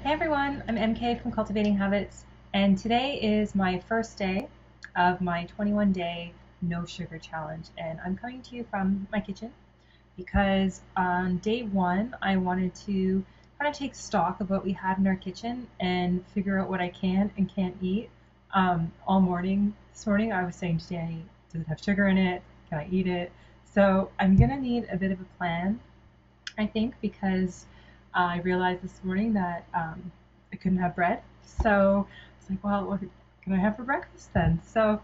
Hey everyone, I'm MK from Cultivating Habits, and today is my first day of my 21-day no sugar challenge. And I'm coming to you from my kitchen because on day one, I wanted to kind of take stock of what we had in our kitchen and figure out what I can and can't eat. All morning this morning, I was saying to Danny, does it have sugar in it? Can I eat it? So I'm gonna need a bit of a plan, I think, because I realized this morning that I couldn't have bread. So it's like, well, what can I have for breakfast then? So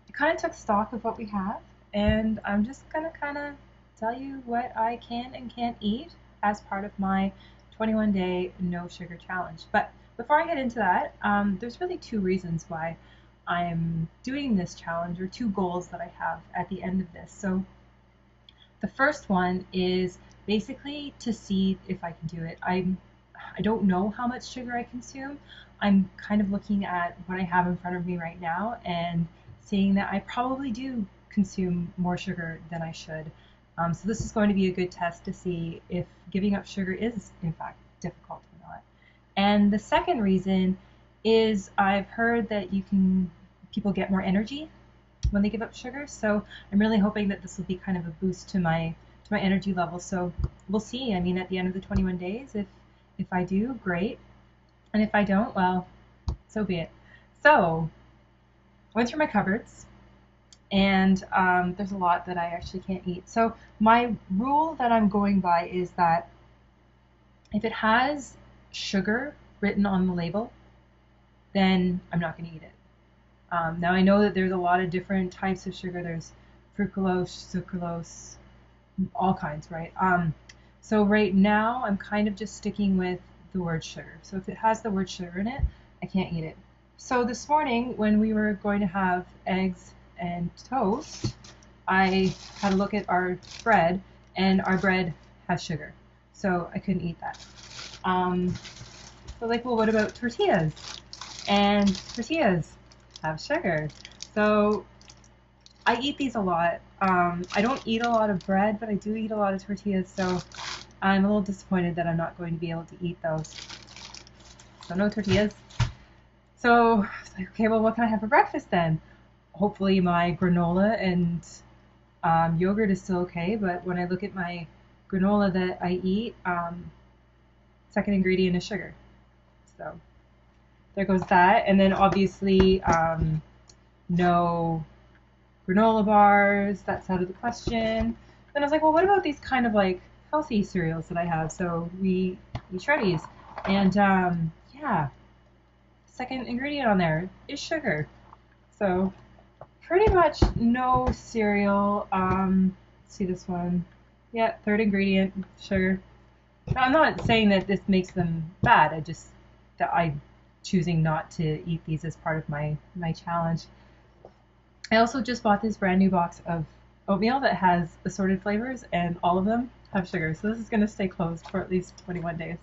I kind of took stock of what we have, and I'm just going to kind of tell you what I can and can't eat as part of my 21-day no sugar challenge. But before I get into that, there's really two reasons why I'm doing this challenge, or two goals that I have at the end of this. So the first one is basically to see if I can do it. I don't know how much sugar I consume. I'm kind of looking at what I have in front of me right now and seeing that I probably do consume more sugar than I should. So this is going to be a good test to see if giving up sugar is in fact difficult or not. And the second reason is I've heard that people get more energy when they give up sugar. So I'm really hoping that this will be kind of a boost to my energy level. So we'll see. I mean, at the end of the 21 days, if I do, great, and if I don't, well, so be it. So I went through my cupboards, and there's a lot that I actually can't eat. So my rule that I'm going by is that if it has sugar written on the label, then I'm not going to eat it. Now I know that there's a lot of different types of sugar. There's fructose, sucralose, all kinds, right? So right now I'm kind of just sticking with the word sugar. So if it has the word sugar in it, I can't eat it. So this morning when we were going to have eggs and toast, I had a look at our bread, and our bread has sugar. So I couldn't eat that. So like, well, what about tortillas? And tortillas have sugar. So I eat these a lot. I don't eat a lot of bread, but I do eat a lot of tortillas, so I'm a little disappointed that I'm not going to be able to eat those. So no tortillas. So I was like, okay, well, what can I have for breakfast then? Hopefully my granola and yogurt is still okay, but when I look at my granola that I eat, second ingredient is sugar. So there goes that. And then obviously no granola bars, that's out of the question. Then I was like, well, what about these kind of like healthy cereals that I have? So we Shreddies. And yeah, second ingredient on there is sugar. So pretty much no cereal. See this one. Yeah, third ingredient, sugar. Now, I'm not saying that this makes them bad. I just that I choosing not to eat these as part of my challenge. I also just bought this brand new box of oatmeal that has assorted flavors, and all of them have sugar. So this is going to stay closed for at least 21 days.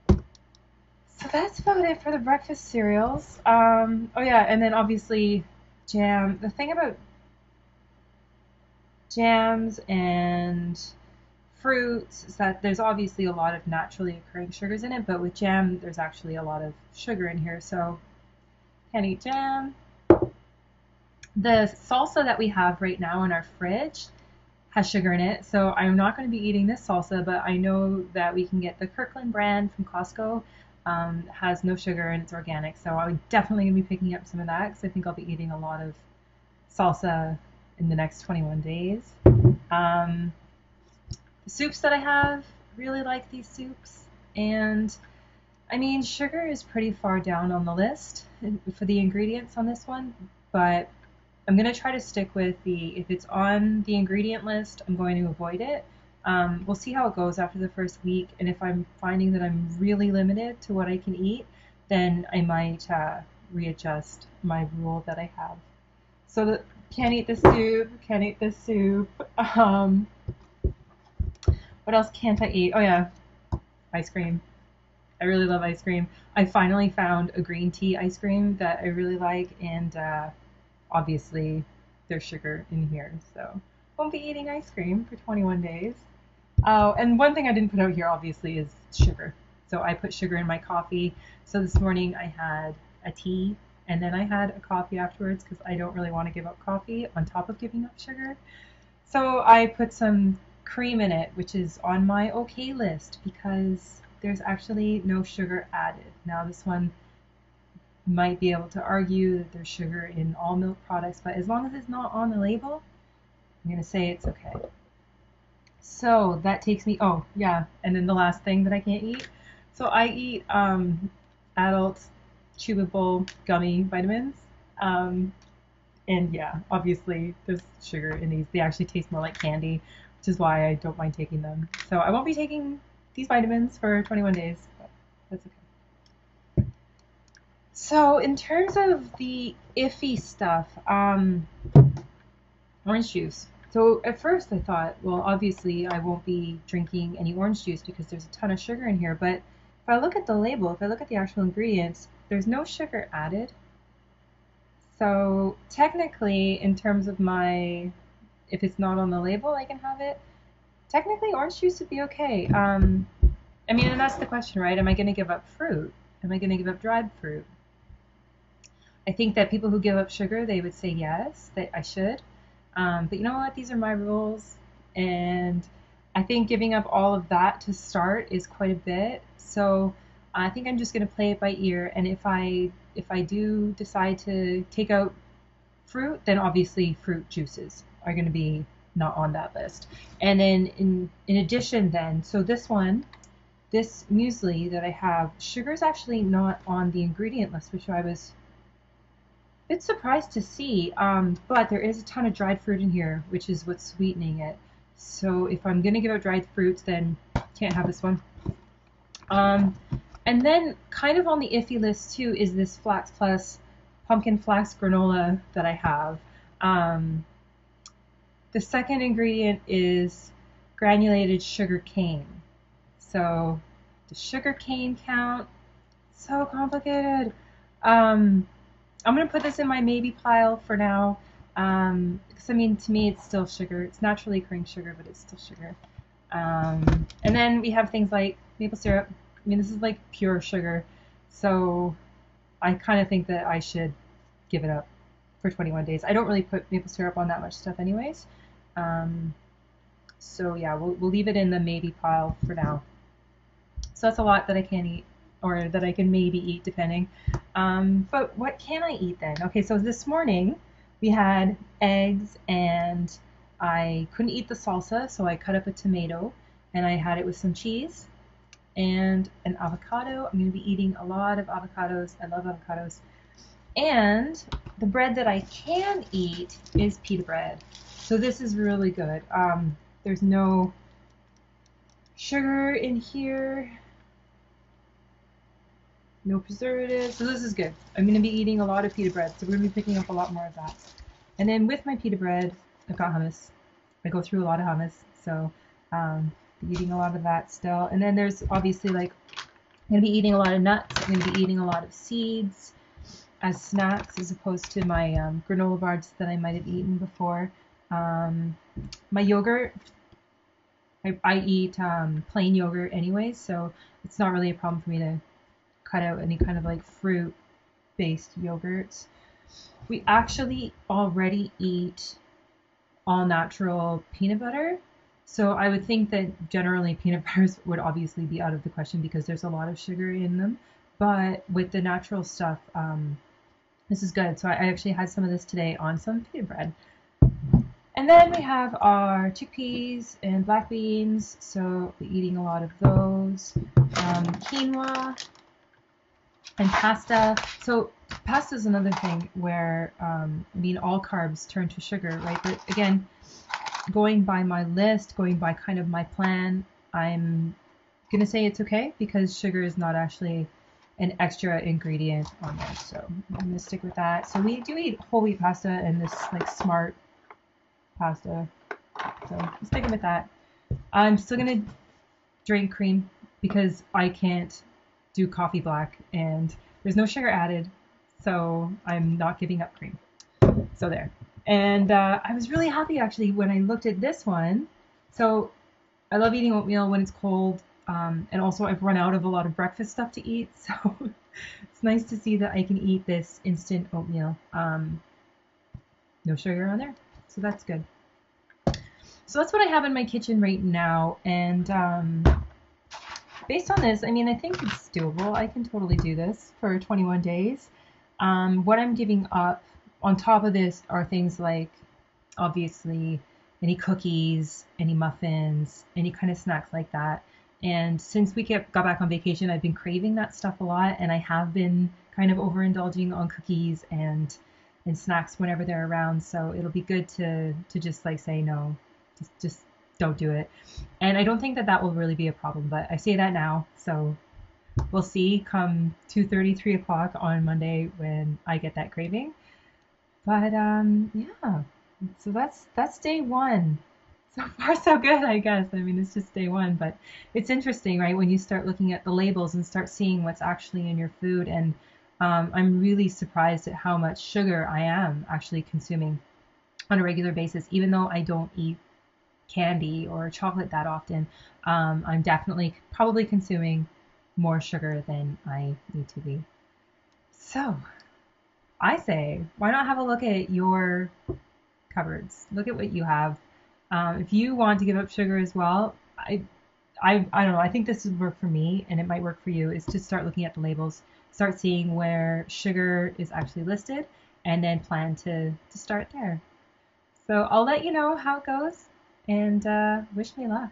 So that's about it for the breakfast cereals. Oh yeah, and then obviously jam. The thing about jams and fruits is that there's obviously a lot of naturally occurring sugars in it, but with jam, there's actually a lot of sugar in here, so can't eat jam. The salsa that we have right now in our fridge has sugar in it, so I'm not going to be eating this salsa, but I know that we can get the Kirkland brand from Costco. Has no sugar and it's organic, so I'm definitely going to be picking up some of that because I think I'll be eating a lot of salsa in the next 21 days. The soups that I have, really like these soups, and I mean, sugar is pretty far down on the list for the ingredients on this one, but I'm going to try to stick with if it's on the ingredient list, I'm going to avoid it. We'll see how it goes after the first week, and if I'm finding that I'm really limited to what I can eat, then I might readjust my rule that I have. So can't eat this soup, can't eat this soup. What else can't I eat? Oh yeah, ice cream. I really love ice cream. I finally found a green tea ice cream that I really like, and obviously there's sugar in here, so won't be eating ice cream for 21 days. Oh, and one thing I didn't put out here obviously is sugar. So I put sugar in my coffee. So this morning I had a tea and then I had a coffee afterwards because I don't really want to give up coffee on top of giving up sugar. So I put some cream in it, which is on my okay list because there's actually no sugar added. Now this one might be able to argue that there's sugar in all milk products, but as long as it's not on the label, I'm going to say it's okay. So that takes me, oh yeah, and then the last thing that I can't eat. So I eat adult chewable gummy vitamins. And yeah, obviously there's sugar in these. They actually taste more like candy, which is why I don't mind taking them. So I won't be taking these vitamins for 21 days, but that's okay. So in terms of the iffy stuff, orange juice. So at first I thought, well, obviously I won't be drinking any orange juice because there's a ton of sugar in here. But if I look at the label, if I look at the actual ingredients, there's no sugar added. So technically, in terms of if it's not on the label, I can have it. Technically, orange juice would be okay. I mean, and that's the question, right? Am I going to give up fruit? Am I going to give up dried fruit? I think that people who give up sugar, they would say yes, that I should. But you know what? These are my rules. And I think giving up all of that to start is quite a bit. So I think I'm just going to play it by ear. And if I do decide to take out fruit, then obviously fruit juices are going to be not on that list. And then in addition then, so this muesli that I have, sugar is actually not on the ingredient list, which I was a bit surprised to see, but there is a ton of dried fruit in here, which is what's sweetening it. So if I'm going to give out dried fruits, then can't have this one. And then kind of on the iffy list too is this Flax Plus pumpkin flax granola that I have. The second ingredient is granulated sugar cane. So the sugar cane count, so complicated. I'm going to put this in my maybe pile for now. Because I mean, to me, it's still sugar. It's naturally occurring sugar, but it's still sugar. And then we have things like maple syrup. I mean, this is like pure sugar. So I kind of think that I should give it up for 21 days. I don't really put maple syrup on that much stuff anyways. So yeah, we'll leave it in the maybe pile for now. So that's a lot that I can't eat, or that I can maybe eat depending. But what can I eat then? Okay, so this morning we had eggs and I couldn't eat the salsa, so I cut up a tomato and I had it with some cheese and an avocado. I'm going to be eating a lot of avocados. I love avocados. And the bread that I can eat is pita bread. So this is really good. There's no sugar in here, no preservatives, so this is good. I'm going to be eating a lot of pita bread, so we're going to be picking up a lot more of that. And then with my pita bread, I've got hummus. I go through a lot of hummus, so eating a lot of that still. And then there's obviously like, I'm going to be eating a lot of nuts. I'm going to be eating a lot of seeds as snacks as opposed to my granola bars that I might have eaten before. My yogurt, I eat plain yogurt anyways, so it's not really a problem for me to cut out any kind of like fruit-based yogurts. We actually already eat all-natural peanut butter. So I would think that generally peanut butters would obviously be out of the question because there's a lot of sugar in them. But with the natural stuff, this is good. So I actually had some of this today on some pita bread. And then we have our chickpeas and black beans. So we're eating a lot of those. Quinoa and pasta. So pasta is another thing where, I mean, all carbs turn to sugar, right? But again, going by my list, going by kind of my plan, I'm going to say it's okay because sugar is not actually an extra ingredient on there. So I'm going to stick with that. So we do eat whole wheat pasta and this like smart pasta. So I'm sticking with that. I'm still going to drink cream because I can't do coffee black and there's no sugar added. So I'm not giving up cream. So there. And I was really happy actually when I looked at this one. So I love eating oatmeal when it's cold. And also I've run out of a lot of breakfast stuff to eat, so it's nice to see that I can eat this instant oatmeal. No sugar on there, so that's good. So that's what I have in my kitchen right now, and based on this, I mean, I think it's doable. I can totally do this for 21 days. What I'm giving up on top of this are things like, obviously, any cookies, any muffins, any kind of snacks like that. And since we got back on vacation, I've been craving that stuff a lot, and I have been kind of overindulging on cookies and snacks whenever they're around. So it'll be good to just like say no, just don't do it. And I don't think that that will really be a problem, but I say that now, so we'll see come 2:30, 3 o'clock on Monday when I get that craving. But yeah, so that's day one. So far, so good, I guess. I mean, it's just day one, but it's interesting, right? When you start looking at the labels and start seeing what's actually in your food, and I'm really surprised at how much sugar I am actually consuming on a regular basis, even though I don't eat candy or chocolate that often. I'm definitely probably consuming more sugar than I need to be. So I say, why not have a look at your cupboards? Look at what you have. If you want to give up sugar as well, I don't know. I think this would work for me, and it might work for you. Is to start looking at the labels, start seeing where sugar is actually listed, and then plan to start there. So I'll let you know how it goes, and wish me luck.